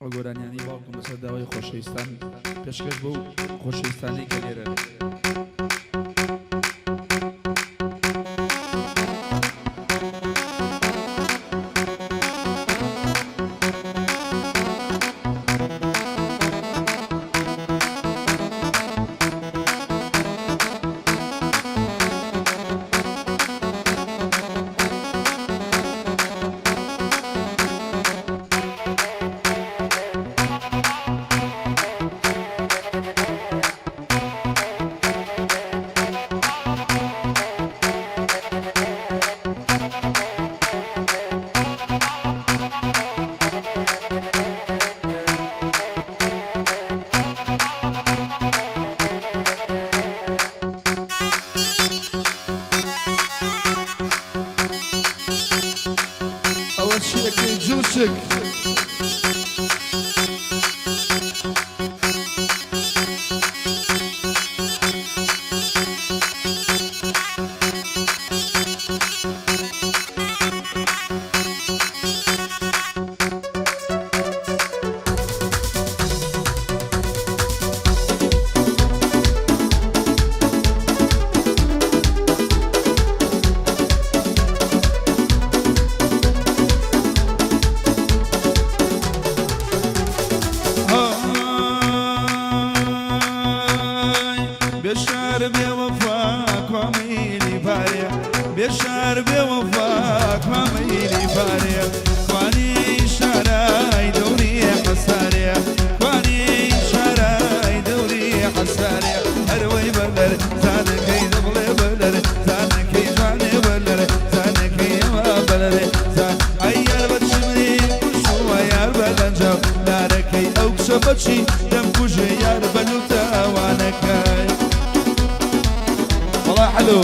وەگۆرانیانی باوکم بەسەر داوای خۆشەویستان پێشکەش بۆ خۆشەویستانی کە لێرە جوشك بشار بوفاك وميلي باريا بشار بوفاك وميلي باريا واني شراي دوري حساريا واني شراي دوري حساريا اروي بلر زانك يدبلي بلر زانك يجاني بلر زانك يما بلر زان ايار بتشمري كشو ايار بلنجو داركي اوكشو بتشي دم كوجي يار بلوتا وانكاي والله حلو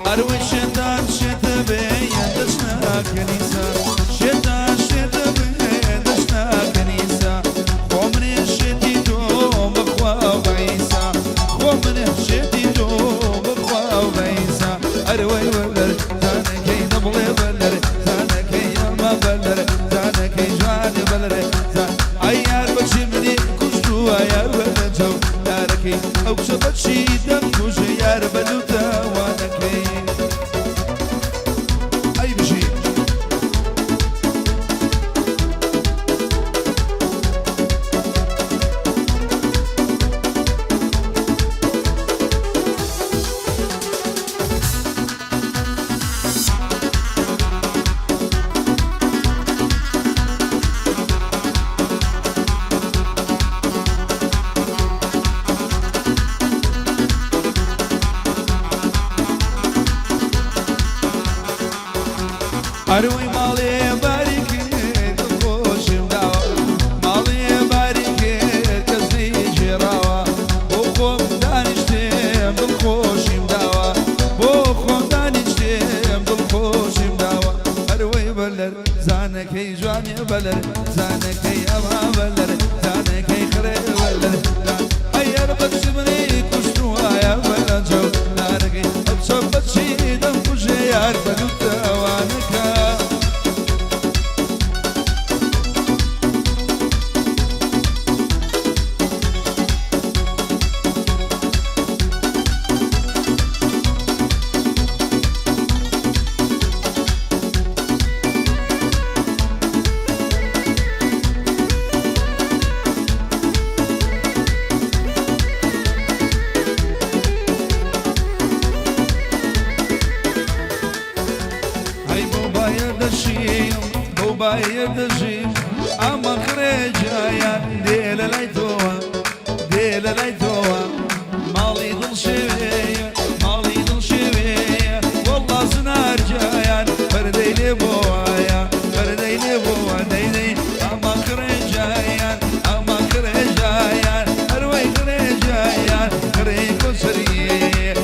أروي شتان شتبي دشنا كنيسة شتان شتبي دشنا كنيسة خمري شتي دوم بخوا وبعيسى خمري شتي دوم بخوا وبعيسى أروي بلر زانكي نبلي بلر زانكي يما بلر زانكي جواني بلر زان أيار بشمني كشتو أيار بلنجو داركي أوكشو بتشي دم كوجي يار بلوتا وانكي أروي مالي باركت خوشم داوا مالي باركت كسي جراوا بوخم دانشتم بالخوشم داوا بوخم دانشتم بالخوشم داوا أروي بلر زانكي جواني بلر زانكي أما بلر زانكي خري بلر أيار بتشمري كشتوا يا بلنجو ناركي أبشر بتشي دم كوجي يار بلوتا وانكا باید جیم اما خرجایا دیل لیتوا دیل لیتوا مالی دل شویه مالی دل شویه والله زنار جایا فردیلی بوایا فردیلی بوا دیلی اما خرجایا اروی خرجایا خری کسری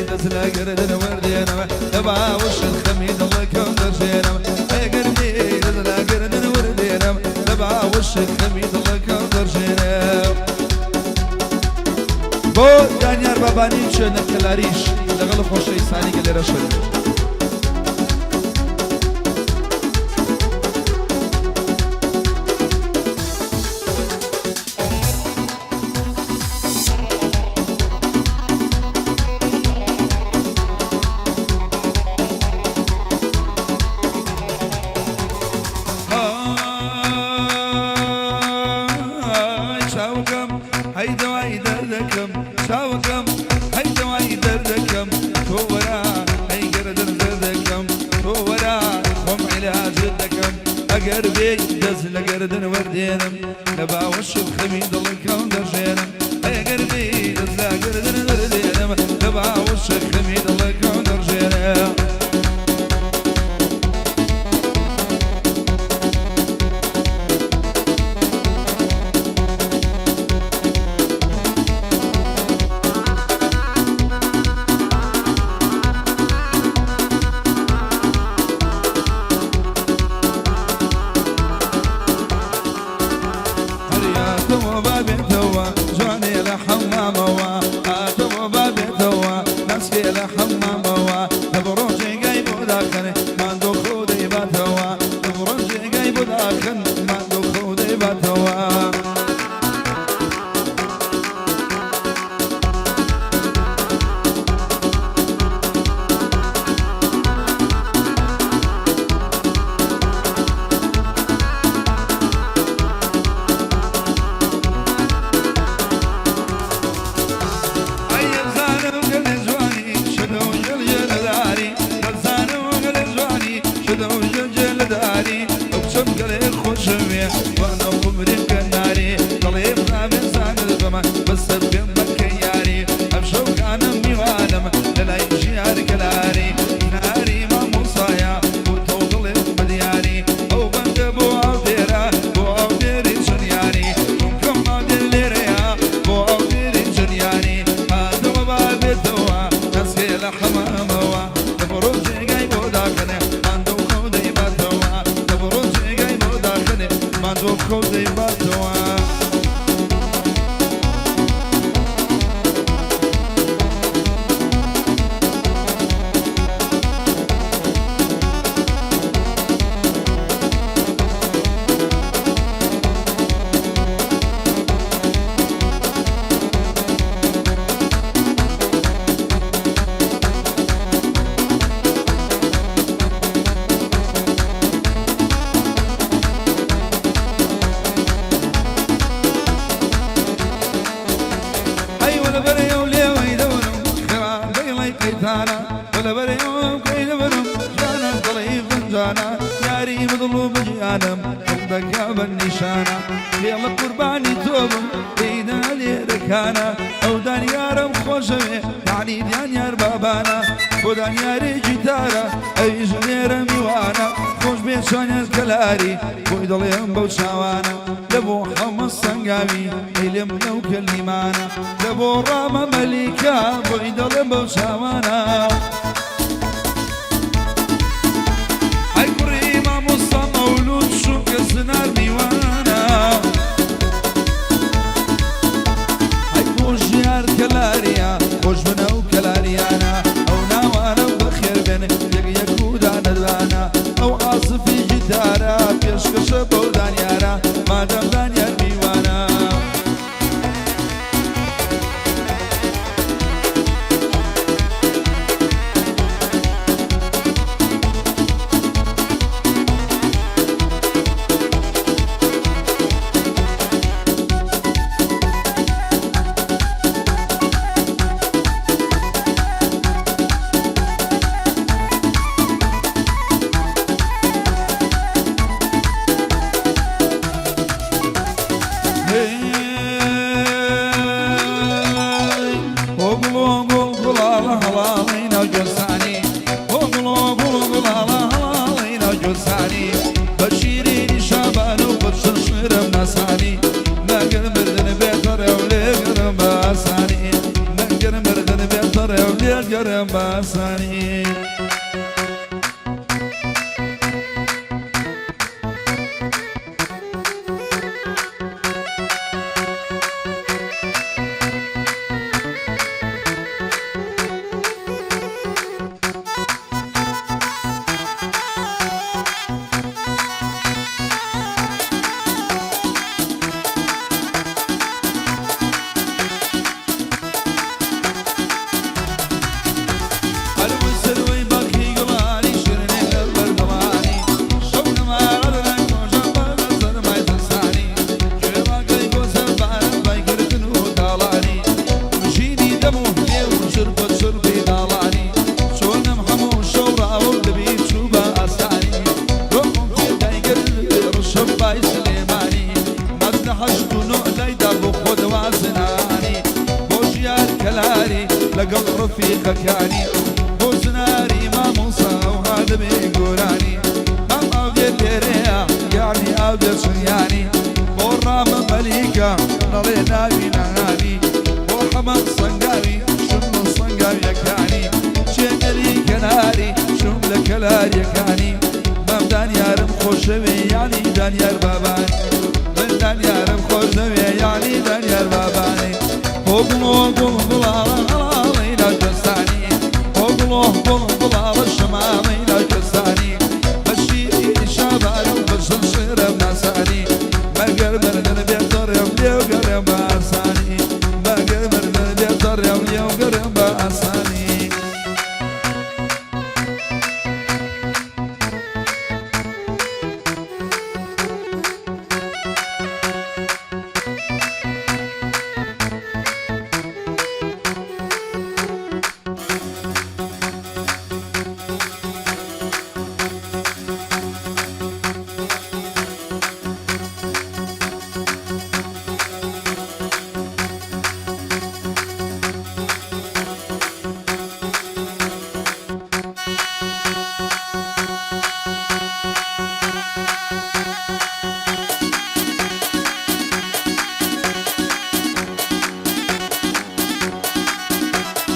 دزلا قردن وردينا تبع وش الخميد الله كندر جينا يا قلبي دزلا قردن وردينا تبع وش الخميد الله كندر جينا بو دانيار باباني شنو كلاريش لغل خوش إنساني قال رشد شاوكم هيدا ويدا ذكم تورا هي قردن ذكم تورا هم على جدكم أقربي دزل قردن وردينم نبا وش الخميد الله كندر جينم هي قربي دزل قردن وردينم نبا وش الخميد الله كندر جينم ولا بريوم كين برم جانا طليف جانا ياري مظلوم جانم عندك يا بالنشانة يلا قرباني توبم بينا ليركانا او دانيارم خوشمي يعني دانيار بابانا ودانياري جيتارا اي جنير ميوانا خوش بيت شانير كلاري بويدليم بوشاوانا لبو حمص سنقامي إلم نو كلمانا لبو رام ملكا بويدليم بوشاوانا هاي كريمة مصا مولود شو كسنار ميوانا هاي خوش يار كلاريا خوش بنو كلاريانا او ناوانا بخير بين يكودا ندانا او عاصفي جدارا بيشكش بودان يارا ما دام دانيار ميوانا بشيرين شابان وبشر شرم ناساني نقر مردن بيتر يولي قرم باساني نقر مردن بيتر يولي قرم باساني لقل رفيقك يعني بوزناري ما موسى وهذا بيقولاني أم أبي الرياح يعني أبي يعني بورام مليكة نرينا بناني بوحمد صنقاري شنو صنقار يكاني شمري كناري شمل كلار يكاني ممدان يارم خوشوي يعني دان يار باباني ممدان يارم خوشوي يعني دان يار باباني قوم بلالا بلال الشمامي لا كساني بشيري شابان وبشر شرب ناساني ما قرب من بيطر يوم ليو قرب باساني ما قرب من بيطر يوم ليو قرب باساني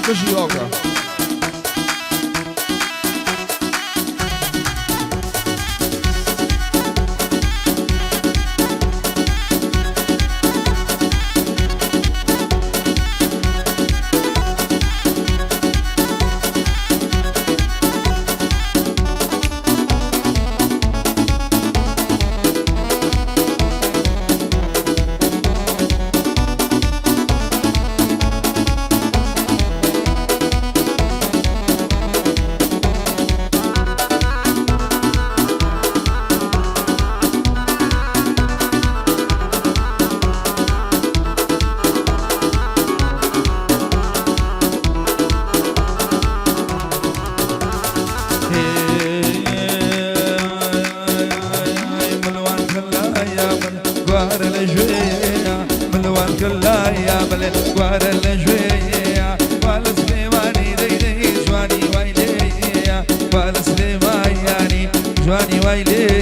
Cause you all go. جواني ويلي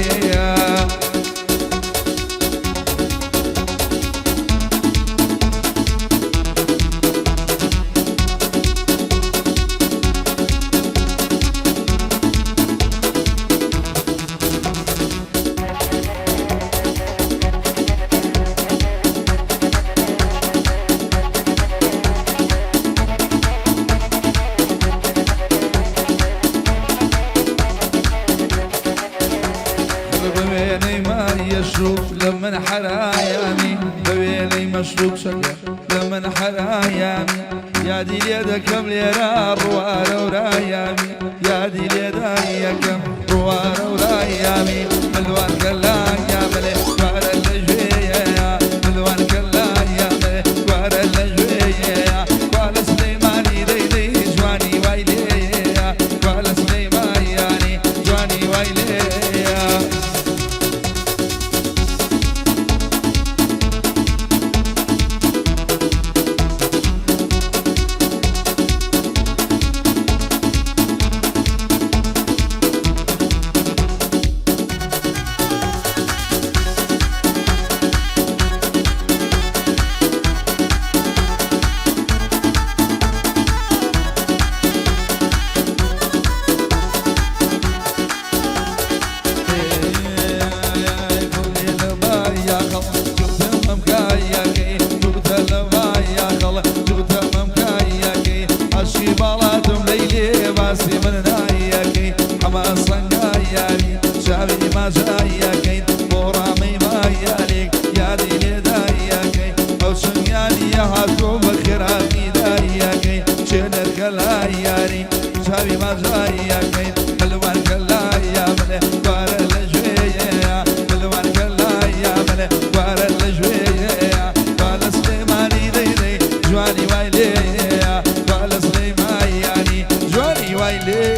مشروب لمن حرايامي بويلي مشروب شكا لمن حرايامي يا دي ليدا كم ليرا روارا ورايامي يا دي ليدا يا كم روارا ورايامي ملوان كلا يا ملي وارا اللجوية ملوان كلا يا ملي وارا اللجوية وعلى سليماني دي دي جواني ويلي وعلى سليماني يعني جواني ويلي ما جاي كين كلوان كلا يا من بار الجوية كلوان كلا يا من بار الجوية قال سليماني ليلي جواني وايلي قال سليماني جواني وايلي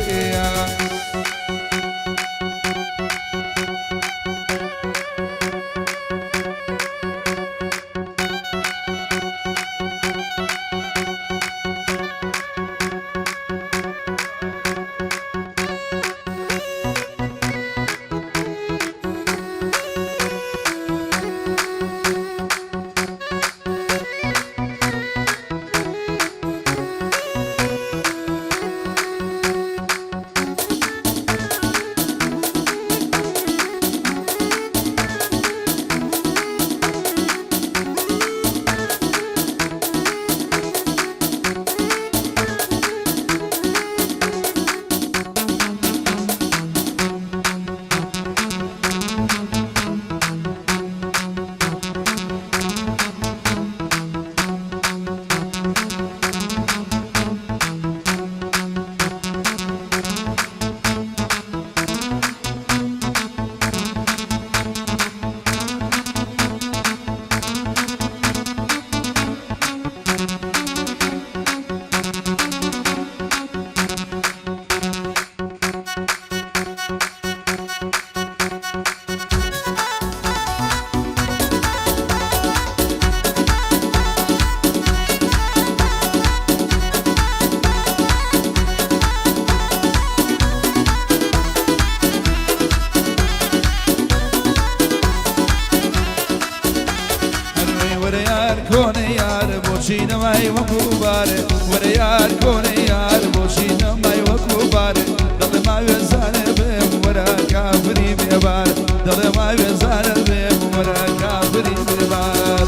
كوني يار بوشينا ماي وكوباري وريار كوني يار بوشينا ماي وكوباري ضل ما يزال بهم ورا كافري بيبار ضل ما يزال بهم ورا كافري بيبار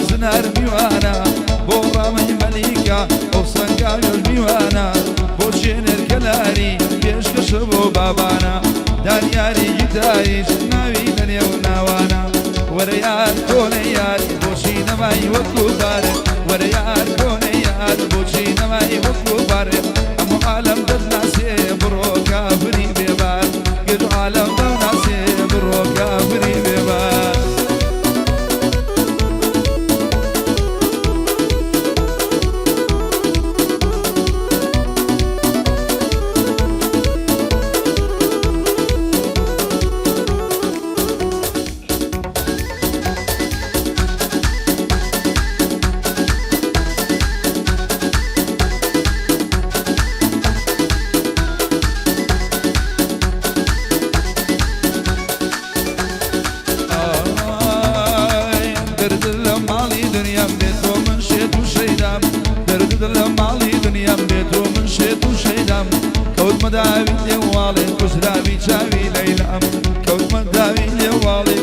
زنار ميوانا بورا من مليكا وصنقا ميوانا بوشين الكلاري بيش كشبو بابانا دانياري جدايش ناوي دنيا وناوانا وريال كونيال بوشين ماي وكوباري وريال كونيال بوشين ماي وكوباري امو عالم دناسي برو كافري بيبار قدو عالم دناسي برو كافري بيبار كوت مداوي لوالي كسرابي شاوي ليلام كوت مداوي لوالي